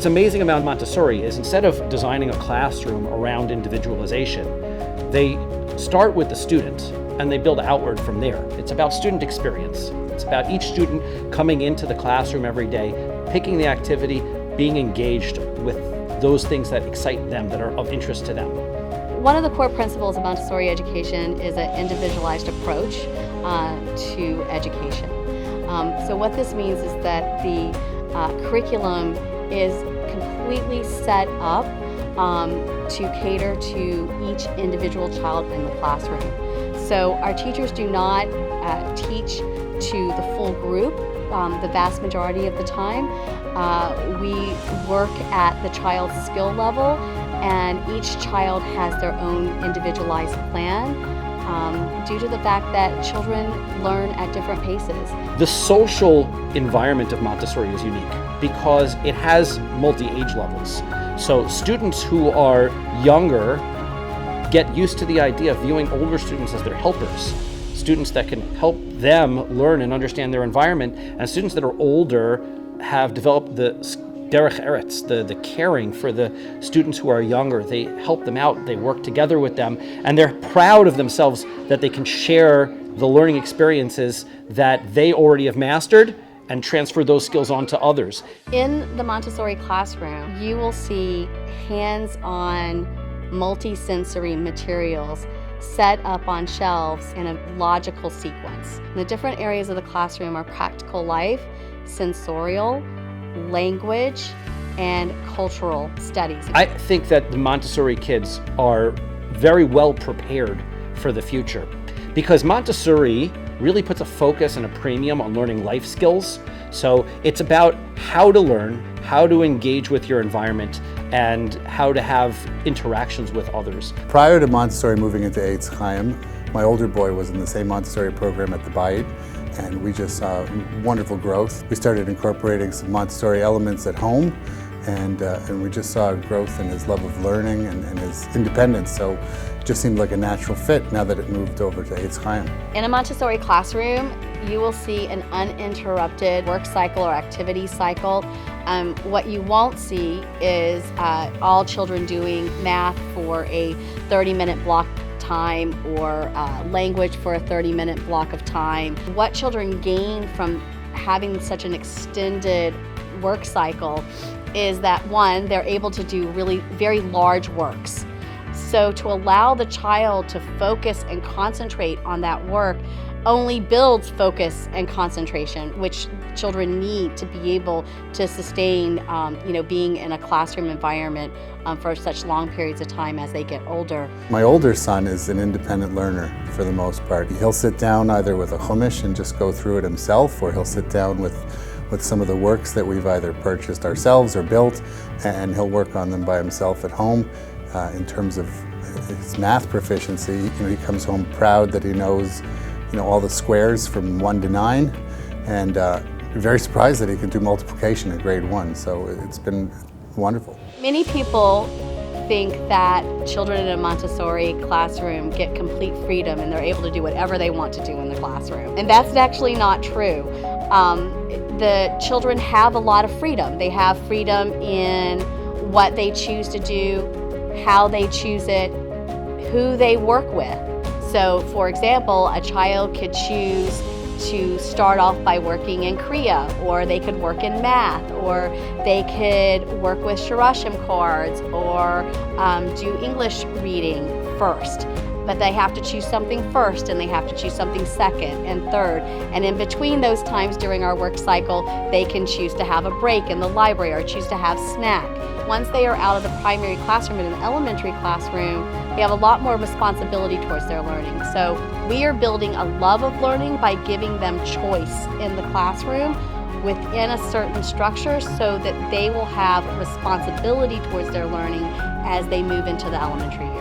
What's amazing about Montessori is instead of designing a classroom around individualization, they start with the student and they build outward from there. It's about student experience. It's about each student coming into the classroom every day, picking the activity, being engaged with those things that excite them, that are of interest to them. One of the core principles of Montessori education is an individualized approach to education. So what this means is that the curriculum is completely set up to cater to each individual child in the classroom. So our teachers do not teach to the full group the vast majority of the time. We work at the child's skill level, and each child has their own individualized plan due to the fact that children learn at different paces. The social environment of Montessori is unique because it has multi-age levels. So students who are younger get used to the idea of viewing older students as their helpers, students that can help them learn and understand their environment, and students that are older have developed the derech eretz, the caring for the students who are younger. They help them out, they work together with them, and they're proud of themselves that they can share the learning experiences that they already have mastered and transfer those skills on to others. In the Montessori classroom, you will see hands-on multi-sensory materials set up on shelves in a logical sequence. The different areas of the classroom are practical life, sensorial, language, and cultural studies. I think that the Montessori kids are very well prepared for the future because Montessori really puts a focus and a premium on learning life skills. So it's about how to learn, how to engage with your environment, and how to have interactions with others. Prior to Montessori moving into Eitz Chaim, my older boy was in the same Montessori program at the Bayit, and we just saw wonderful growth. We started incorporating some Montessori elements at home, and we just saw growth in his love of learning and his independence. So it just seemed like a natural fit now that it moved over to Eitz Chaim. In a Montessori classroom, you will see an uninterrupted work cycle or activity cycle. What you won't see is all children doing math for a 30-minute block time or language for a 30-minute block of time. What children gain from having such an extended work cycle is that, one, they're able to do really very large works. So to allow the child to focus and concentrate on that work only builds focus and concentration, which children need to be able to sustain, being in a classroom environment for such long periods of time as they get older. My older son is an independent learner for the most part. He'll sit down either with a chumash and just go through it himself, or he'll sit down with some of the works that we've either purchased ourselves or built, and he'll work on them by himself at home. In terms of his math proficiency, he comes home proud that he knows all the squares from 1 to 9, and very surprised that he can do multiplication at grade 1, so it's been wonderful. Many people think that children in a Montessori classroom get complete freedom and they're able to do whatever they want to do in the classroom, and that's actually not true. The children have a lot of freedom. They have freedom in what they choose to do, how they choose it, who they work with. So, for example, a child could choose to start off by working in Kriya, or they could work in math, or they could work with Shirashim cards, or do English reading first. But they have to choose something first, and they have to choose something second and third. And in between those times during our work cycle, they can choose to have a break in the library or choose to have snack. Once they are out of the primary classroom in an elementary classroom, they have a lot more responsibility towards their learning. So we are building a love of learning by giving them choice in the classroom within a certain structure so that they will have responsibility towards their learning as they move into the elementary